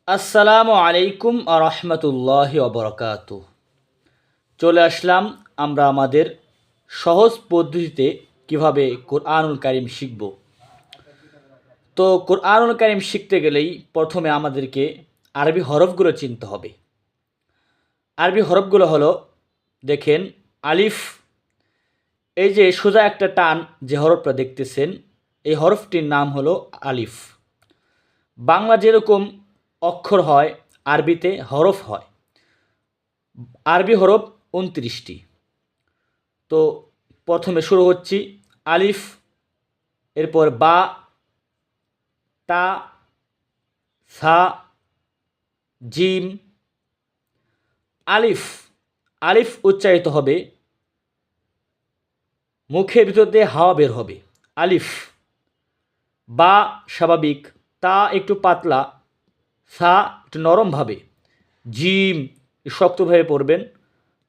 আসসালামু আলাইকুম আরহামতুল্লাহি ওবরাকাতু। চলে আসলাম আমরা আমাদের সহজ পদ্ধতিতে কিভাবে কোরআনুল কারীম শিখব। তো কোরআনুল কারীম শিখতে গেলেই প্রথমে আমাদেরকে আরবি হরফগুলো চিনতে হবে। আরবি হরফগুলো হলো, দেখেন, আলিফ। এই যে সোজা একটা টান যে হরফটা দেখতেছেন, এই হরফটির নাম হলো আলিফ। বাংলা যেরকম অক্ষর হয়, আরবিতে হরফ হয়। আরবি হরফ 29টি। তো প্রথমে শুরু হচ্ছি আলিফ, এরপর বা, তা, সা, জিম। আলিফ আলিফ উচ্চারিত হবে, মুখের ভিতর দিয়ে হাওয়া বের হবে। আলিফ। বা স্বাভাবিক, তা একটু পাতলা, সা একটু নরমভাবে, জিম শক্তভাবে পড়বেন।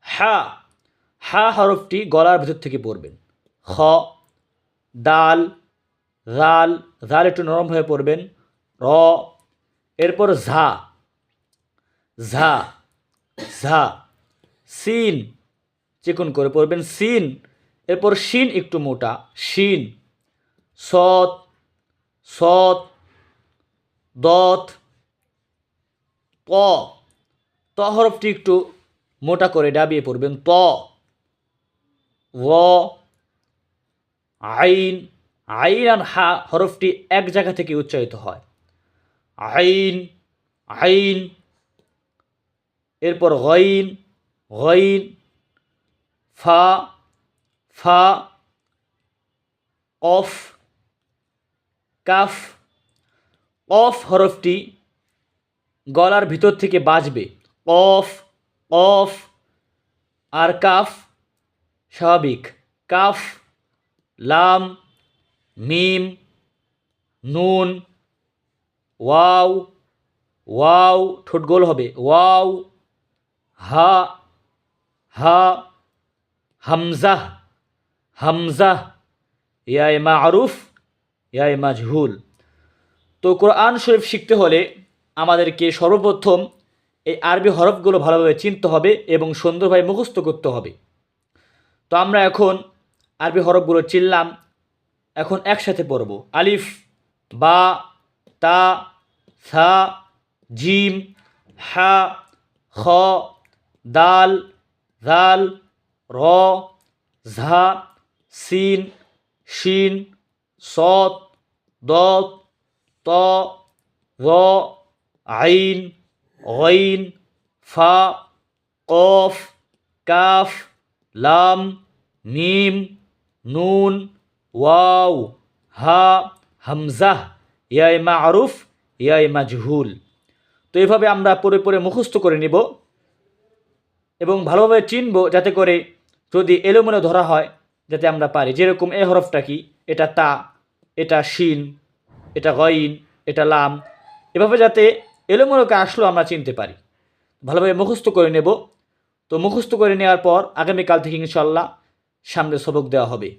হা হা হরফটি গলার ভিতর থেকে পড়বেন। খ, দাল, রাল, রাল একটু নরমভাবে পড়বেন। র, এরপর ঝা, ঝা, ঝা। সিন চিকন করে পড়বেন, সিন। এরপর শিন একটু মোটা, শিন। সৎ, সৎ, দত, ত। ত হরফটি একটু মোটা করে ডাবিয়ে পড়বেন, ত। ও, আইন। আইন আর হা হরফটি এক জায়গা থেকে উচ্চারিত হয়। আইন, আইন। এরপর গইন, গইন। ফা, ফা। কফ, কাফ। কফ হরফটি গলার ভিতর থেকে বাজবে, কফ, কফ। আর কাফ স্বাভাবিক, কাফ। লাম, মিম, নুন, ওয়াও, ওয়াও ঠোঁট গোল হবে, ওয়াও। হা, হা। হামজাহ, হামজাহ। ইয়ায়ে মারুফ, ইয়ায়ে মাজহুল। তো কোরআন শরীফ শিখতে হলে আমাদেরকে সর্বপ্রথম এই আরবি হরফগুলো ভালোভাবে চিনতে হবে এবং সুন্দরভাবে মুখস্থ করতে হবে। তো আমরা এখন আরবি হরফগুলো চিনলাম, এখন একসাথে পড়ব। আলিফ, বা, তা, সা, জিম, হা, খ, দাল, জাল, র, ঝা, সিন, শিন, সৎ, দত, ত, র, আইন, গইন, ফা, কফ, কাফ, লাম, মিম, নুন, ওয়াও, হা, হামজাহ, ইয়ায়ে মারুফ, ইয়ায়ে মাজহুল। তো এভাবে আমরা পড়ে পড়ে মুখস্থ করে নিব এবং ভালোভাবে চিনব, যাতে করে যদি এলোমেলো ধরা হয় যাতে আমরা পারি। যেরকম এ হরফটা কি, এটা তা, এটা শিন, এটা গইন, এটা লাম। এভাবে যাতে এলোমেলোকে আসলেও আমরা চিনতে পারি, ভালোভাবে মুখস্থ করে নেব। তো মুখস্থ করে নেওয়ার পর আগামীকাল থেকে ইনশাল্লাহ সামনে সবক দেওয়া হবে।